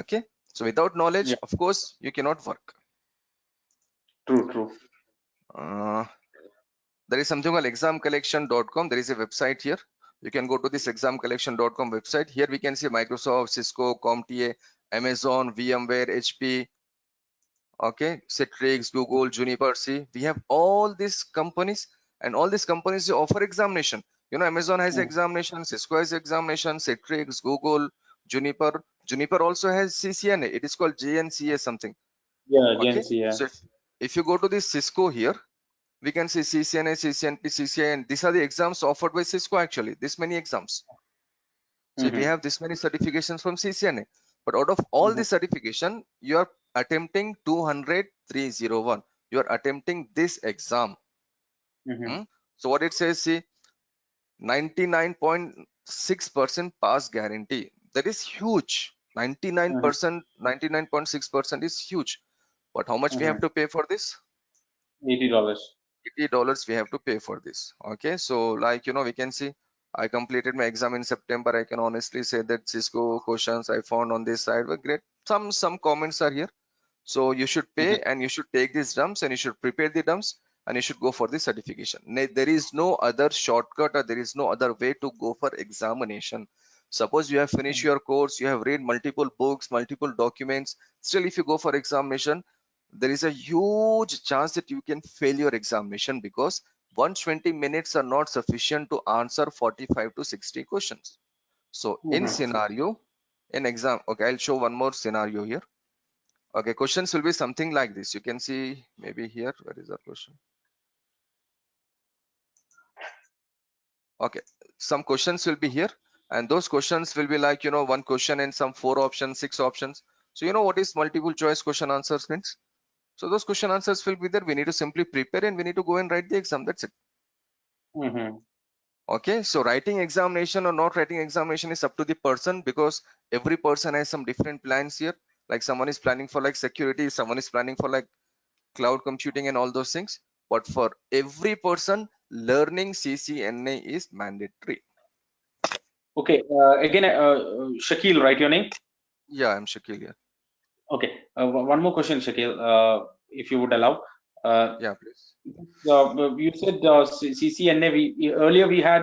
Okay. So without knowledge, Yeah. of course, you cannot work. True. There is something called examcollection.com. There is a website here. You can go to this examcollection.com website. Here we can see Microsoft, Cisco, CompTIA, Amazon, VMware, HP, okay, Citrix, Google, Juniper. See, we have all these companies and all these companies offer examination. You know, Amazon has examination, Cisco has examination, Citrix, Google, Juniper also has CCNA. It is called JNCA something. Yeah, Okay, Gen Z, yeah. so if you go to this Cisco here, we can see CCNA, CCNP, CCI, and these are the exams offered by Cisco actually. This many exams. So we have this many certifications from CCNA, but out of all the certification, you are attempting 200-301. You are attempting this exam. So what it says, see, 99.6% pass guarantee. That is huge. 99%, 99.6% is huge. But how much we have to pay for this? $80. $80 we have to pay for this. Okay, so like, you know, we can see I completed my exam in September. I can honestly say that Cisco questions I found on this side were great. Some comments are here. So you should pay and you should take these dumps and you should prepare the dumps. and you should go for the certification. There is no other shortcut, or there is no other way to go for examination. Suppose you have finished your course, you have read multiple books, multiple documents, still if you go for examination, there is a huge chance that you can fail your examination, because 120 minutes are not sufficient to answer 45 to 60 questions. So in scenario, in exam, okay, I'll show one more scenario here. Okay, questions will be something like this. You can see maybe here, where is our question? Okay, some questions will be here, and those questions will be like, one question and some 4 options, 6 options. So you know what is multiple choice question answers means? So those question answers will be there. We need to simply prepare and we need to go and write the exam. That's it. Okay, so writing examination or not writing examination is up to the person, because every person has some different plans here. Like someone is planning for like security, someone is planning for like cloud computing and all those things. But for every person, learning CCNA is mandatory. Okay, again, Shakil, right, your name? Yeah, I'm Shakil here. Okay, one more question, Shakil, if you would allow. Yeah, please. You said CCNA, earlier we had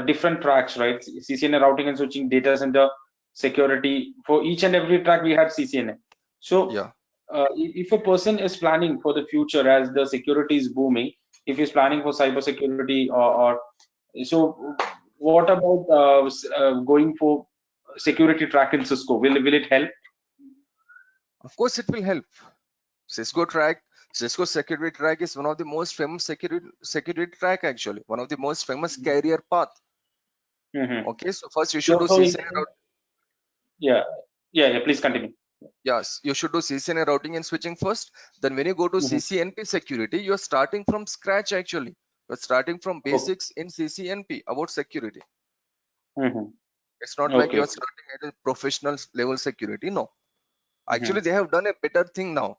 different tracks, right? CCNA routing and switching, data center, security. For each and every track, we had CCNA. So Yeah. if a person is planning for the future as the security is booming, if he's planning for cyber security, or so what about going for security track in Cisco? Will it help? Of course, it will help. Cisco security track is one of the most famous security track, actually. One of the most famous career path. Okay, so first you should do CCNA routing. Yeah, please continue. Yes, you should do CCNA routing and switching first. Then when you go to CCNP security, you're starting from scratch actually. You're starting from basics in CCNP about security. It's not like you're starting at a professional level security. No. Actually, they have done a better thing now.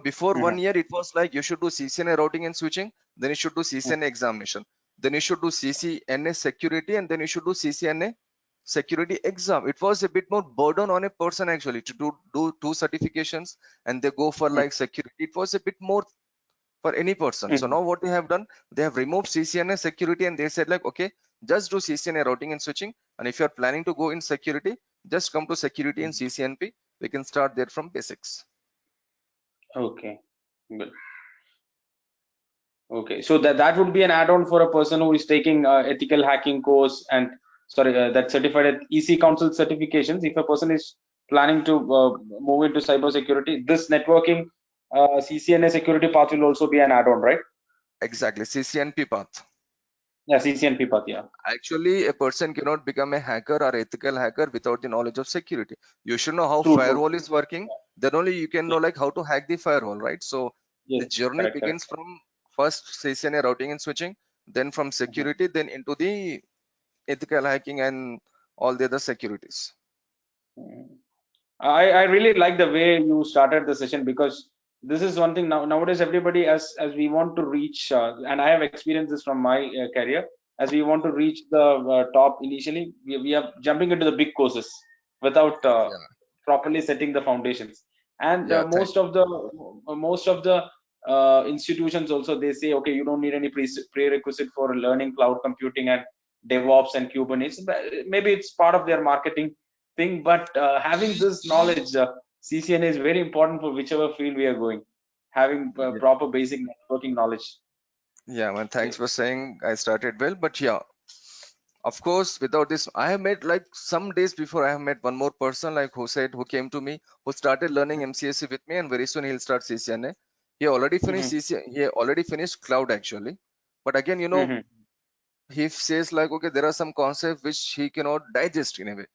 Before 1 year, it was like you should do CCNA routing and switching, then you should do CCNA examination, then you should do CCNA security, and then you should do CCNA security exam. It was a bit more burden on a person actually to do 2 certifications, and they go for like security. It was a bit more for any person. So now what they have done, they have removed CCNA security, and they said like, okay, just do CCNA routing and switching, and if you're planning to go in security, just come to security and CCNP. We can start there from basics. Okay, good. Okay, so that would be an add-on for a person who is taking ethical hacking course, and that certified at EC Council certifications. If a person is planning to move into cybersecurity, this networking CCNA security path will also be an add-on, right? Exactly, CCNP path. Yeah, CCNP path. Yeah. Actually, a person cannot become a hacker or ethical hacker without the knowledge of security. You should know how firewall is working. Then only you can know like how to hack the firewall, right? So the journey begins from first CCNA routing and switching, then from security, then into the ethical hacking and all the other securities. I really like the way you started the session, because this is one thing nowadays everybody, as we want to reach, and I have experienced this from my career, as we want to reach the top initially, we are jumping into the big courses without properly setting the foundations. And most of the institutions also, they say, okay, you don't need any prerequisite for learning cloud computing and DevOps and Kubernetes. Maybe it's part of their marketing thing, but having this knowledge, CCNA is very important for whichever field we are going. Having proper basic networking knowledge. Yeah, man, thanks for saying I started well, but yeah, of course, without this, I have met like some days before, I have met one more person like who came to me, who started learning MCSE with me, and very soon he'll start CCNA. He already finished he already finished cloud actually, but again, he says like, okay, there are some concepts which he cannot digest in a way.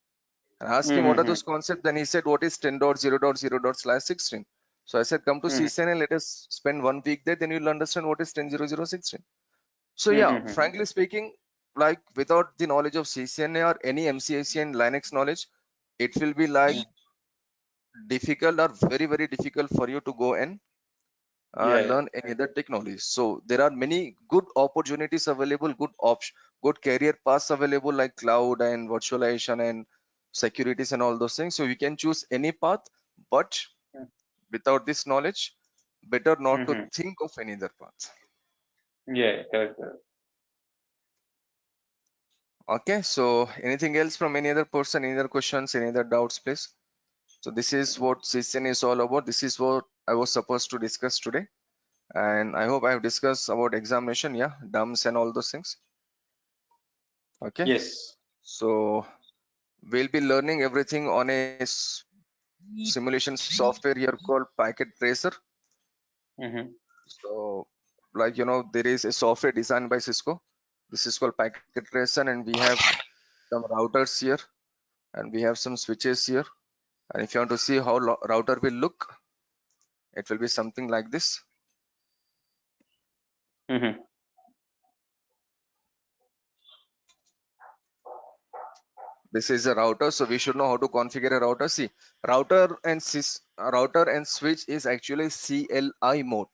I asked him what are those concepts, then he said what is 10.0.0./16. So I said, come to CCNA, let us spend 1 week there, then you'll understand what is 10.0.0.16. So yeah, frankly speaking, like without the knowledge of CCNA or any MCSE and Linux knowledge, it will be like difficult or very, very difficult for you to go and learn any other technology. So there are many good opportunities available, good career paths available, like cloud and virtualization and securities and all those things. So you can choose any path, but without this knowledge, better not to think of any other path. Yeah, correct. Okay, so anything else from any other person, any other questions, any other doubts, please? So this is what CCN is all about. This is what I was supposed to discuss today. And I hope I have discussed about examination, yeah, dumps and all those things. Okay, Yes. so we'll be learning everything on a simulation software here called Packet Tracer. Mm-hmm. So, like, there is a software designed by Cisco. This is called Packet Tracer, and we have some routers here, and we have some switches here. And if you want to see how router will look, it will be something like this. Mm-hmm. This is a router, so we should know how to configure a router. See, router and switch is actually CLI mode.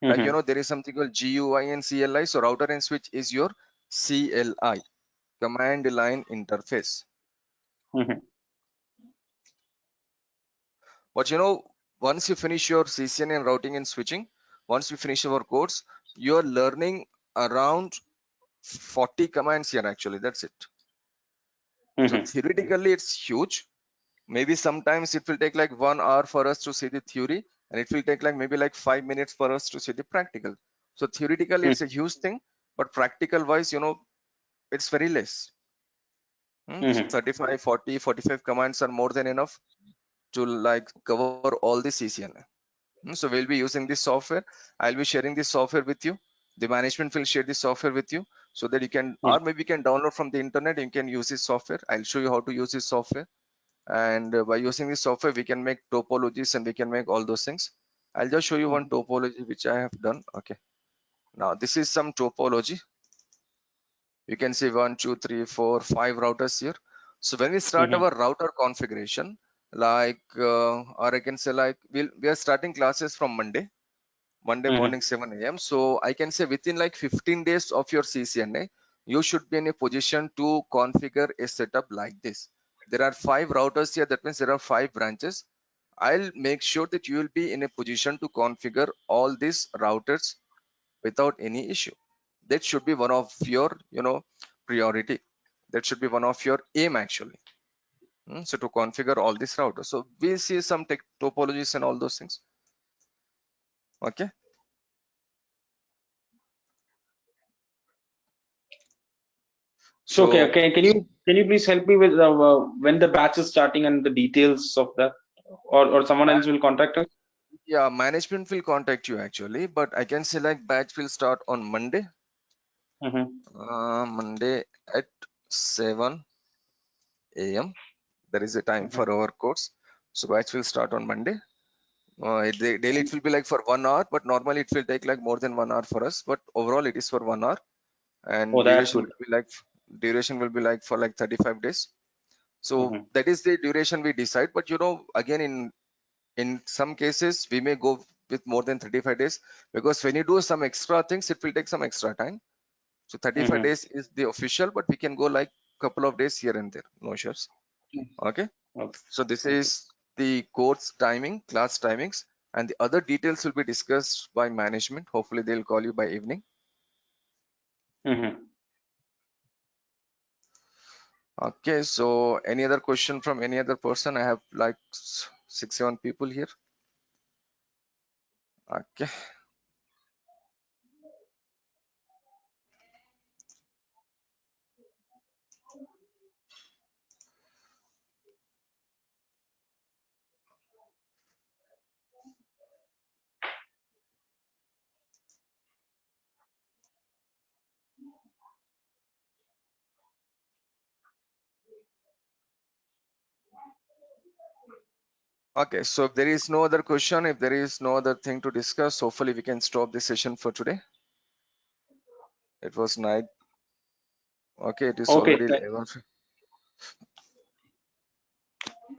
Like, Mm-hmm. there is something called GUI and CLI. So router and switch is your CLI, command line interface. Mm-hmm. But once you finish your CCN and routing and switching, once you finish our course, you're learning around 40 commands here actually. That's it. So Mm-hmm. theoretically, it's huge. Maybe sometimes it will take like 1 hour for us to see the theory, and it will take like maybe like 5 minutes for us to see the practical. So theoretically, it's a huge thing, but practical wise, it's very less. Mm-hmm. 35, 40, 45 commands are more than enough to like cover all the CCNA. So we'll be using this software. I'll be sharing this software with you. The management will share this software with you so that you can, or maybe you can download from the internet. You can use this software. I'll show you how to use this software. And by using this software, we can make topologies and we can make all those things. I'll just show you one topology which I have done. Okay. Now this is some topology. You can see 1, 2, 3, 4, 5 routers here. So when we start Mm-hmm. our router configuration, like, or I can say like, we are starting classes from Monday Mm-hmm. morning 7 a.m. So I can say within like 15 days of your CCNA, you should be in a position to configure a setup like this. There are 5 routers here. That means there are 5 branches. I'll make sure that you will be in a position to configure all these routers without any issue. That should be one of your, priority. That should be one of your aim actually. So to configure all these routers. So we see some topologies and all those things. Okay. So So can you please help me with when the batch is starting and the details of that, or someone else will contact us? yeah, management will contact you actually, but I can say like batch will start on Monday. Mm-hmm. Monday at 7 a.m. There is a time Mm-hmm. for our course. So batch will start on Monday. Daily it will be like for 1 hour, but normally it will take like more than 1 hour for us. But overall it is for 1 hour, Oh, and that's good. duration will be like for like 35 days. So Mm-hmm. that is the duration we decide. But again, in some cases we may go with more than 35 days, because when you do some extra things, it will take some extra time. So 35 Mm-hmm. days is the official, but we can go like couple of days here and there, no issues. Okay, Okay. so this Okay. is the course timing, class timings, and the other details will be discussed by management. Hopefully they'll call you by evening. Mm-hmm. Okay, so any other question from any other person? I have like 6-7 people here. Okay. Okay, so if there is no other question, if there is no other thing to discuss, hopefully we can stop the session for today. It was night. Okay, it is Okay. already 11.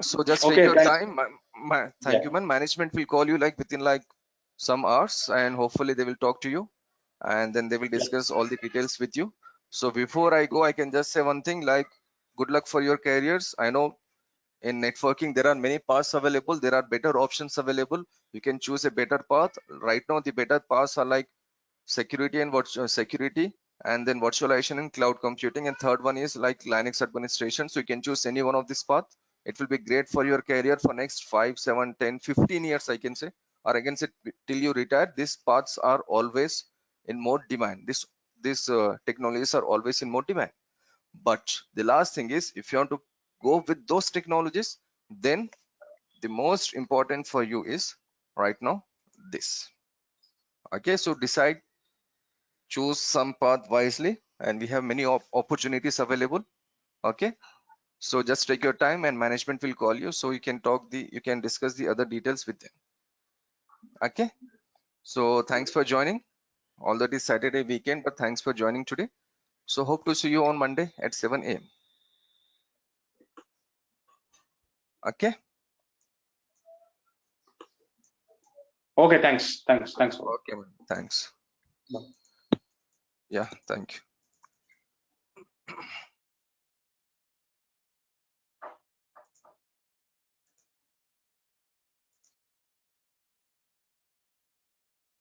So just take Okay. your Thank. time. Thank Yeah. you, man. Management will call you like within like some hours, and hopefully they will talk to you, and then they will Yeah. discuss all the details with you. So before I go, I can just say one thing, like, good luck for your careers. I know in networking there are many paths available. There are better options available. You can choose a better path. Right now the better paths are like security and security, and then virtualization and cloud computing, and third one is like Linux administration. So you can choose any one of this path. It will be great for your career for next 5, 7, 10, 15 years, I can say, or I can say till you retire. These paths are always in more demand. These technologies are always in more demand. But the last thing is, if you want to go with those technologies, then the most important for you is right now this. Okay, so decide, choose some path wisely, and we have many opportunities available. Okay, so just take your time and management will call you, so you can you can discuss the other details with them. Okay, so thanks for joining, although it is Saturday weekend, but thanks for joining today. So hope to see you on Monday at 7 a.m. Okay. Okay, thanks. Okay, man. Thanks. Bye. Yeah, thank you.